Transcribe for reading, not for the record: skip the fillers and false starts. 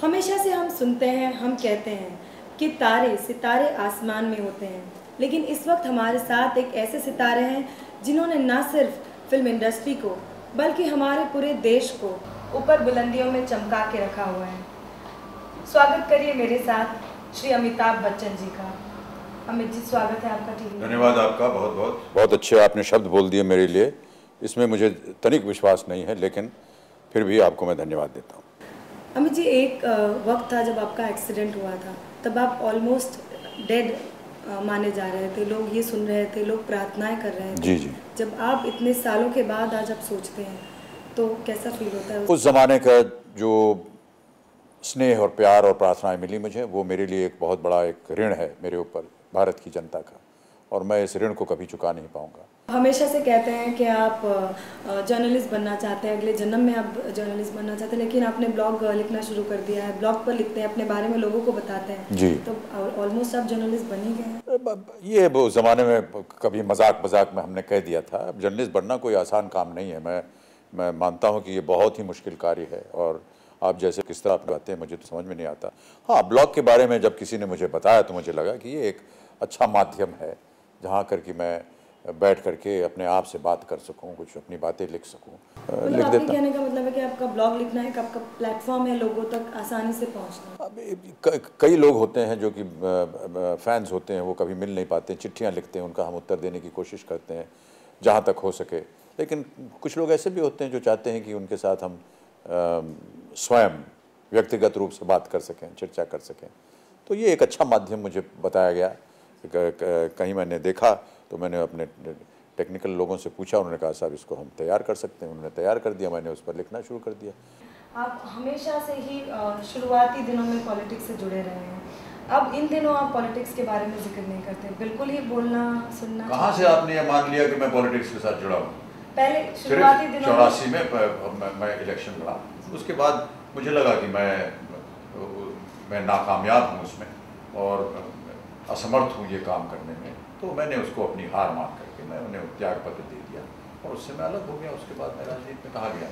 हमेशा से हम सुनते हैं, हम कहते हैं कि तारे सितारे आसमान में होते हैं, लेकिन इस वक्त हमारे साथ एक ऐसे सितारे हैं जिन्होंने न सिर्फ फिल्म इंडस्ट्री को बल्कि हमारे पूरे देश को ऊपर बुलंदियों में चमका के रखा हुआ है। स्वागत करिए मेरे साथ श्री अमिताभ बच्चन जी का। अमित जी, स्वागत है आपका टीवी। धन्यवाद आपका, बहुत बहुत बहुत अच्छे आपने शब्द बोल दिए मेरे लिए। इसमें मुझे तनिक विश्वास नहीं है, लेकिन फिर भी आपको मैं धन्यवाद देता हूँ। अमित जी, एक वक्त था जब आपका एक्सीडेंट हुआ था, तब आप ऑलमोस्ट डेड माने जा रहे थे, लोग ये सुन रहे थे, लोग प्रार्थनाएं कर रहे थे। जी जी। जब आप इतने सालों के बाद आज आप सोचते हैं तो कैसा फील होता है? उस ज़माने का जो स्नेह और प्यार और प्रार्थनाएं मिली मुझे, वो मेरे लिए एक बहुत बड़ा एक ऋण है मेरे ऊपर, भारत की जनता का, और मैं इस ऋण को कभी चुका नहीं पाऊँगा। हमेशा से कहते हैं कि आप जर्नलिस्ट बनना चाहते हैं, अगले जन्म में आप जर्नलिस्ट बनना चाहते हैं, लेकिन आपने ब्लॉग लिखना शुरू कर दिया है, ब्लॉग पर लिखते हैं, अपने बारे में लोगों को बताते हैं जी। तो ऑलमोस्ट आप जर्नलिस्ट बन ही गए हैं। ये वो ज़माने में कभी मजाक में हमने कह दिया था। अब जर्नलिस्ट बनना कोई आसान काम नहीं है। मैं मानता हूँ कि ये बहुत ही मुश्किल कार्य है, और आप जैसे किस तरह आप बातें मुझे तो समझ में नहीं आता। हाँ, ब्लॉग के बारे में जब किसी ने मुझे बताया तो मुझे लगा कि ये एक अच्छा माध्यम है जहाँ कर कि मैं बैठ करके अपने आप से बात कर सकूं, कुछ अपनी बातें लिख सकूं। लिख देता। कहने का मतलब है कि आपका ब्लॉग लिखना है, आपका प्लेटफॉर्म है लोगों तक आसानी से पहुंचना। अब कई लोग होते हैं जो कि फैंस होते हैं, वो कभी मिल नहीं पाते, चिट्ठियां लिखते हैं, उनका हम उत्तर देने की कोशिश करते हैं जहाँ तक हो सके। लेकिन कुछ लोग ऐसे भी होते हैं जो चाहते हैं कि उनके साथ हम स्वयं व्यक्तिगत रूप से बात कर सकें, चर्चा कर सकें। तो ये एक अच्छा माध्यम मुझे बताया गया। कहीं मैंने देखा तो मैंने अपने टेक्निकल लोगों से पूछा, उन्होंने कहा साहब इसको हम तैयार कर सकते हैं। उन्होंने तैयार कर दिया, मैंने उस पर लिखना शुरू कर दिया। आप हमेशा से ही शुरुआती दिनों में पॉलिटिक्स से जुड़े रहे हैं, अब इन दिनों आप पॉलिटिक्स के बारे में जिक्र नहीं करते, बिल्कुल ही बोलना सुनना। कहाँ से आपने ये मान लिया कि मैं पॉलिटिक्स के साथ जुड़ा हूँ? पहले शुरुआती दिनों 84 में मैं इलेक्शन लड़ा, उसके बाद मुझे लगा कि मैं नाकामयाब हूँ उसमें और असमर्थ हूँ ये काम करने में, तो मैंने उसको अपनी हार मान करके मैं उन्हें त्याग पत्र दे दिया और उससे मैं अलग हो गया। उसके बाद मैं राजनीति में कहाँ गया।